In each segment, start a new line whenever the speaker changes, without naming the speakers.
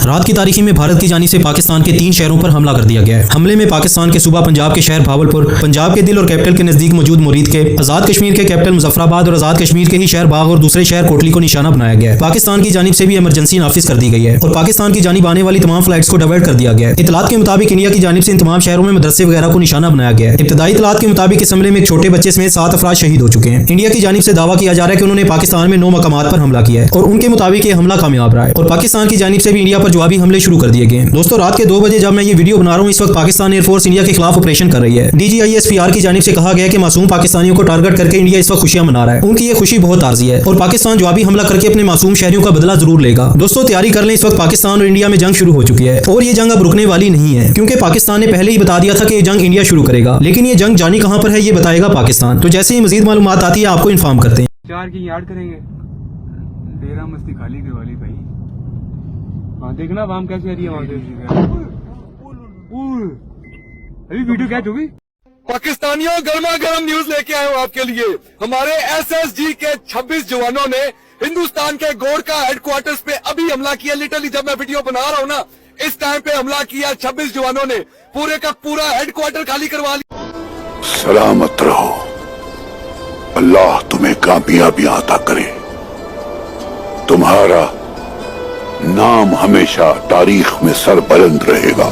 रात की तारीखी में भारत की जानिब से पाकिस्तान के 3 शहरों पर हमला कर दिया गया है। हमले में पाकिस्तान के सूबा पंजाब के शहर भावलपुर, पंजाब के दिल और कैपिटल के नजदीक मौजूद मुरीद के, आजाद कश्मीर के कैपिटल मुजफ्फराबाद और आजाद कश्मीर के ही शहर बाग और दूसरे शहर कोटली को निशाना बनाया गया है। पाकिस्तान की जानिब से भी इमरजेंसी नाफिज कर दी गई है और पाकिस्तान की जानिब आने वाली तमाम फ्लाइट्स को डाइवर्ट कर दिया गया है। इतलात के मुताबिक इंडिया की जानिब से इन तमाम शहरों में मदरसे वगैरह को निशाना बनाया गया है। इब्तदाई इतलात के मुताबिक इस हमले में एक छोटे बच्चे समेत 7 अफराद शहीद हो चुके हैं। इंडिया की जानिब से दावा किया जा रहा है कि उन्होंने पाकिस्तान में 9 मकामात पर हमला किया है और उनके मुताबिक ये हमला कामयाब रहा है और पाकिस्तान की जानिब से भी इंडिया पर जवाबी हमले शुरू कर दिए गए हैं। दोस्तों, रात के 2 बजे जब मैं ये वीडियो बना रहा हूँ, इस वक्त पाकिस्तान एयरफोर्स इंडिया के खिलाफ ऑपरेशन कर रही है। DGISPR की जानिब से कहा गया कि मासूम पाकिस्तानियों को टारगेट करके इंडिया इस वक्त खुशियां मना रहा है। उनकी ये खुशी बहुत आर्जी है और पाकिस्तान जवाबी हमला करके अपने मासूम शहरियों का बदला जरूर लेगा। दोस्तों, तैयारी कर लें, इस वक्त पाकिस्तान और इंडिया में जंग शुरू हो चुकी है और ये जंग अब रुकने वाली नहीं है, क्योंकि पाकिस्तान ने पहले ही बता दिया था कि ये जंग इंडिया शुरू करेगा, लेकिन ये जंग जानी कहां पर है ये बताएगा पाकिस्तान। तो जैसे ही मजीद मालूमात आती है आपको इन्फॉर्म करते हैं।
4 की याद करेंगे, डेरा मस्ती खाली करवाली भाई। हाँ, देखना वाम कैसे आ रही है वहां से। अभी वीडियो क्या होगी।
पाकिस्तानियों, गर्मा गर्म न्यूज लेके आए हूँ आपके लिए। हमारे SSG के 26 जवानों ने हिंदुस्तान के गोरखा हेडक्वार्टर्स पे अभी हमला किया। लिटरली जब मैं वीडियो बना रहा हूँ ना, इस टाइम पे हमला किया। 26 जवानों ने पूरे का पूरा हेडक्वार्टर खाली करवा लिया।
सलामत रहो, अल्लाह तुम्हें कामयाबी अता करे। तुम्हारा नाम हमेशा तारीख में सरबुलंद रहेगा।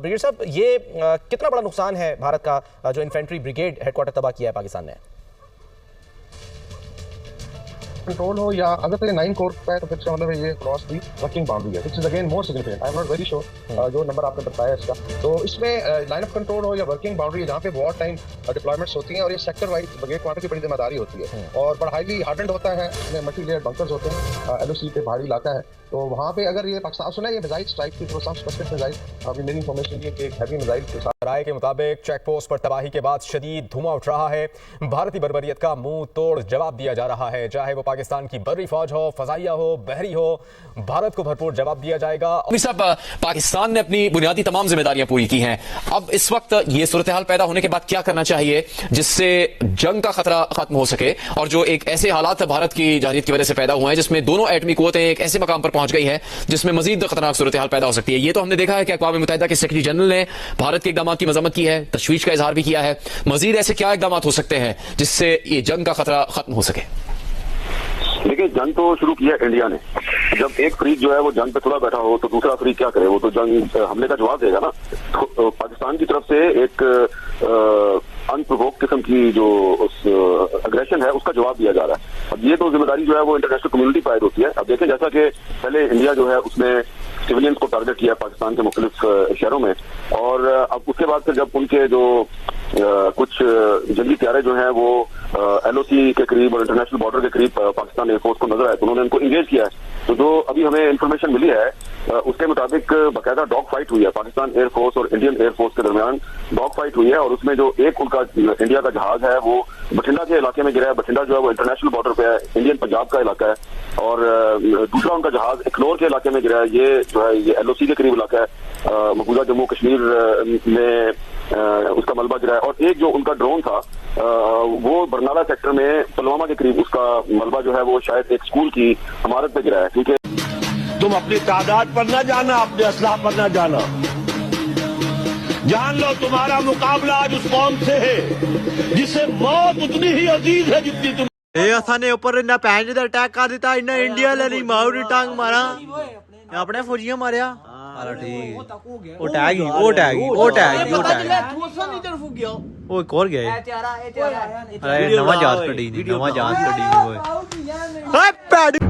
ब्रिगेड साहब, ये कितना बड़ा नुकसान है भारत का जो इन्फेंट्री ब्रिगेड हेडक्वार्टर तबाह किया है पाकिस्तान ने?
कंट्रोल हो या अगर तो ये 9 कोर का है तो फिर इसका मतलब ये क्रॉस दी वर्किंग बाउंड्री है, which is again more significant. I am not very sure जो नंबर आपने बताया इसका। तो इसमें लाइन ऑफ कंट्रोल हो या वर्किंग बाउंड्री है जहाँ पे वॉर टाइम डिप्लॉयमेंट्स होती हैं और ये सेक्टर वाइज ब्रिगेड क्वार्टर की बड़ी जिम्मेदारी होती है और बड़ा हाईली हार्डन्ड होता है। इसमें मल्टी लेयर बंकर्स होते हैं, LOC पे पहाड़ी इलाका है, तो वहाँ पे अगर ये पाकिस्तान सुना ये मिसाइल स्ट्राइक की तो सम स्पेसिफिक मिसाइल अभी मेरी इन्फॉर्मेशन ये कि एक हैवी मिसाइल के साथ।
राय के मुताबिक चेक पोस्ट पर तबाही के बाद शदीद धुआं उठ रहा है। भारतीय बर्बरियत का मुंह तोड़ जवाब दिया जा रहा है, चाहे वो पाकिस्तान की बर्री फौज हो, फजाइया हो, बहरी हो, भारत को भरपूर जवाब दिया जाएगा।
सब पाकिस्तान ने अपनी बुनियादी तमाम जिम्मेदारियां पूरी की हैं। अब इस वक्त ये सूरत हाल पैदा होने के बाद क्या करना चाहिए जिससे जंग का खतरा खत्म हो सके, और जो एक ऐसे हालात भारत की जाहिलियत की वजह से पैदा हुए हैं जिसमें दोनों एटमी कुव्वतें एक ऐसे मकाम पर पहुंच गई है जिसमें मजीद खतरनाक सूरत हाल पैदा हो सकती है। ये तो हमने देखा है कि अक़वाम मुत्तहिदा के सेक्रेटरी जनरल ने भारत के इक़दामात की मजम्मत की है, तशवीश का इजहार भी किया है। मजीद ऐसे क्या इक़दामात हो सकते हैं जिससे ये जंग का खतरा खत्म हो सके?
देखिए, जंग तो शुरू किया इंडिया ने। जब एक फ्रीक जो है वो जंग पे थोड़ा बैठा हो तो दूसरा फ्रीक क्या करे, वो तो जंग हमले का जवाब देगा ना। तो पाकिस्तान की तरफ से एक अनप्रोवोक किस्म की जो उस अग्रेशन है उसका जवाब दिया जा रहा है। अब ये तो जिम्मेदारी जो है वो इंटरनेशनल कम्युनिटी पर आयद होती है। अब देखें, जैसा कि पहले इंडिया जो है उसने सिविलियंस को टारगेट किया पाकिस्तान के मुख्तलिफ शहरों में, और अब उसके बाद फिर जब उनके जो कुछ जंगी त्यारे जो हैं वो LOC के करीब और इंटरनेशनल बॉर्डर के करीब पाकिस्तान एयरफोर्स को नजर आए तो उन्होंने उनको इंगेज किया है। तो जो अभी हमें इन्फॉर्मेशन मिली है उसके मुताबिक बाकायदा डॉग फाइट हुई है पाकिस्तान एयरफोर्स और इंडियन एयरफोर्स के दरमियान। डॉग फाइट हुई है और उसमें जो एक उनका इंडिया का जहाज है वो बठिंडा के इलाके में गिरा है। बठिंडा जो है वो इंटरनेशनल बॉर्डर पे है, इंडियन पंजाब का इलाका है, और दूसरा उनका जहाज इखनौर के इलाके में गिरा है। ये जो है ये LOC के करीब इलाका है, मकबूजा जम्मू कश्मीर में उसका मलबा गिरा है। और एक जो उनका ड्रोन था वो बरनाला सेक्टर में पुलवामा के करीब उसका मलबा जो है वो शायद एक स्कूल की इमारत पे गिरा है। क्योंकि
तुम अपनी तादाद पर न जाना, अपने असलाह पर न जाना, जान लो तुम्हारा मुकाबला आज उस कौम से है जिसे मौत उतनी ही अजीज है जितनी तुम।
ने ऊपर इन्ना पैंज दा अटैक कर दिता, इन्ना इंडिया वाली माउरी टांग मारा, अपने फौजियां मारिया। ठीक, वो टैग वो एक और गया। अरे नवा जहाज कड्डी ओए।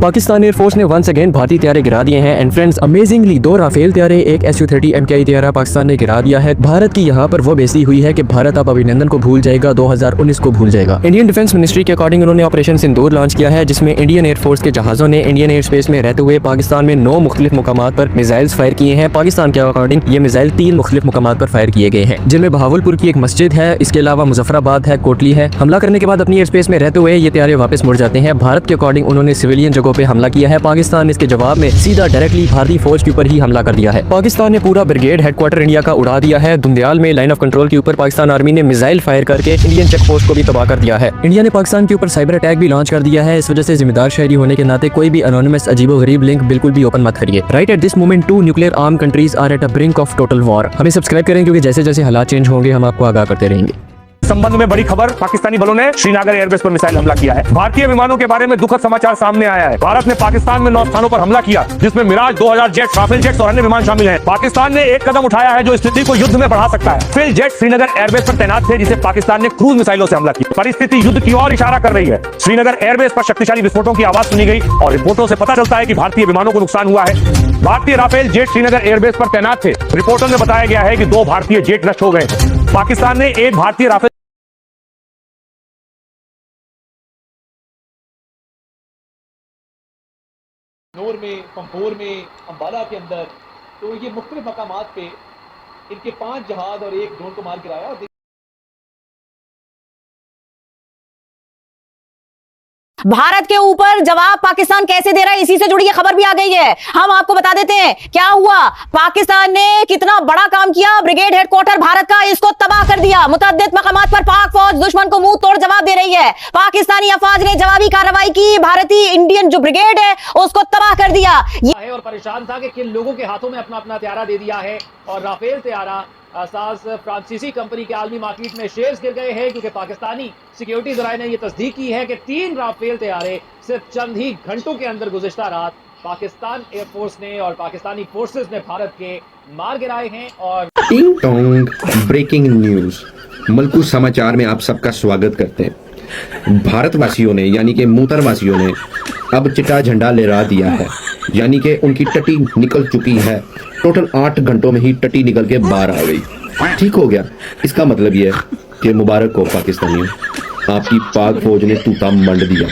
पाकिस्तान एयरफोर्स ने वंस अगेन भारतीय तैयारे गिरा दिए हैं। एंड फ्रेंड्स, अमेजिंगली 2 राफेल तैयारे, एक Su-30 MKI तैयारा पाकिस्तान ने गिरा दिया है। भारत की यहाँ पर वो बेइज्जती हुई है कि भारत अब अभिनंदन को भूल जाएगा, 2019 को भूल जाएगा। इंडियन डिफेंस मिनिस्ट्री के अकॉर्डिंग उन्होंने ऑपरेशन सिंदूर लॉन्च किया है, जिसमें इंडियन एयरफोर्स के जहाज़ों ने इंडियन एयर स्पेस में रहते हुए पाकिस्तान में 9 मुख्तलिफ मुकामात पर मिसाइल्स फायर किए हैं। पाकिस्तान के अकॉर्डिंग ये मिसाइल 3 मुख्तलिफ मुकामात पर फायर किए गए हैं, जिनमें बहावलपुर की एक मस्जिद है, इसके अलावा मुजफ्फराबाद है, कोटली है। हमला करने के बाद अपनी एयर स्पेस में रहते हुए ये तैयारे वापस मुड़ जाते हैं। भारत के अकॉर्डिंग उन्होंने सिविलियन जगहों पे हमला किया है। पाकिस्तान ने इसके जवाब में सीधा डायरेक्टली भारतीय फौज के ऊपर ही हमला कर दिया है। पाकिस्तान ने पूरा ब्रिगेड हेडक्वार्टर इंडिया का उड़ा दिया है। दुंदियाल में लाइन ऑफ कंट्रोल के ऊपर पाकिस्तान आर्मी ने मिसाइल फायर करके इंडियन चेक पोस्ट को भी तबाह कर दिया है। इंडिया ने पाकिस्तान के ऊपर साइबर अटैक भी लॉन्च कर दिया है। इस वजह से जिम्मेदार शहरी होने के नाते कोई भी अनोनिमस अजीबोगरीब लिंक बिल्कुल भी ओपन मत करिए। Right at this moment 2 nuclear arm countries are at a brink of total war. हमें सब्सक्राइब करें, क्योंकि जैसे जैसे हालात चेंज होंगे हम आपको आगाह करते रहेंगे।
संबंध में बड़ी खबर, पाकिस्तानी बलों ने श्रीनगर एयरबेस पर मिसाइल हमला किया है। भारतीय विमानों के बारे में दुखद समाचार सामने आया है। भारत ने पाकिस्तान में 9 स्थानों पर हमला किया, जिसमें मिराज 2000 जेट, राफेल जेट्स और अन्य विमान शामिल हैं। पाकिस्तान ने एक कदम उठाया है जो स्थिति को युद्ध में बढ़ा सकता है। राफेल जेट श्रीनगर एयरबेस पर तैनात थे, जिसे पाकिस्तान ने क्रूज मिसाइलों से हमला किया। परिस्थिति युद्ध की ओर इशारा कर रही है। श्रीनगर एयरबेस पर शक्तिशाली विस्फोटों की आवाज सुनी गई और रिपोर्टों से पता चलता है कि भारतीय विमानों को नुकसान हुआ है। भारतीय राफेल जेट श्रीनगर एयरबेस पर तैनात थे। रिपोर्टों में बताया गया है कि 2 भारतीय जेट नष्ट हो गए। पाकिस्तान ने एक भारतीय राफेल
नूर में, पंपोर में, अंबाला के अंदर, तो ये मुख्तलिफ मकामात पे इनके 5 जहाज और 1 ड्रोन को मार गिराया। और
भारत के ऊपर जवाब पाकिस्तान कैसे दे रहा है, इसी से जुड़ी ये खबर भी आ गई है। हम आपको बता देते हैं क्या हुआ। पाकिस्तान ने कितना बड़ा काम किया, ब्रिगेड हेडक्वार्टर भारत का, इसको तबाह कर दिया। मुतअद्दिद मकामात पर पाक फौज दुश्मन को मुंह तोड़ जवाब दे रही है। पाकिस्तानी अफवाज ने जवाबी कार्रवाई की, भारतीय इंडियन जो ब्रिगेड है उसको तबाह कर दिया।
और परेशान था कि किन लोगों के हाथों में अपना अपना तैयारा दे दिया है। और राफेल तैयारा असास फ्रांसीसी कंपनी के आलमी मार्केट में शेयर्स गिर गए हैं, क्योंकि पाकिस्तानी सिक्योरिटी जराए ने यह तस्दीक की है कि 3 राफेल तैयारे सिर्फ चंद ही घंटों के अंदर गुज़िश्ता रात पाकिस्तान एयरफोर्स ने और पाकिस्तानी फोर्सेस ने भारत के मार गिराए हैं। और
टिंग टोंग ब्रेकिंग न्यूज मलकू समाचार में आप सबका स्वागत करते हैं। भारतवासियों ने यानी कि मूतरवासियों ने अब चिट्टा झंडा लहरा दिया है, यानी कि उनकी टटी निकल चुकी है। टोटल 8 घंटों में ही टटी निकल के बाहर आ गई। ठीक हो गया। इसका मतलब यह है कि मुबारक हो पाकिस्तानियों, आपकी पाक फौज ने तूता मंड दिया।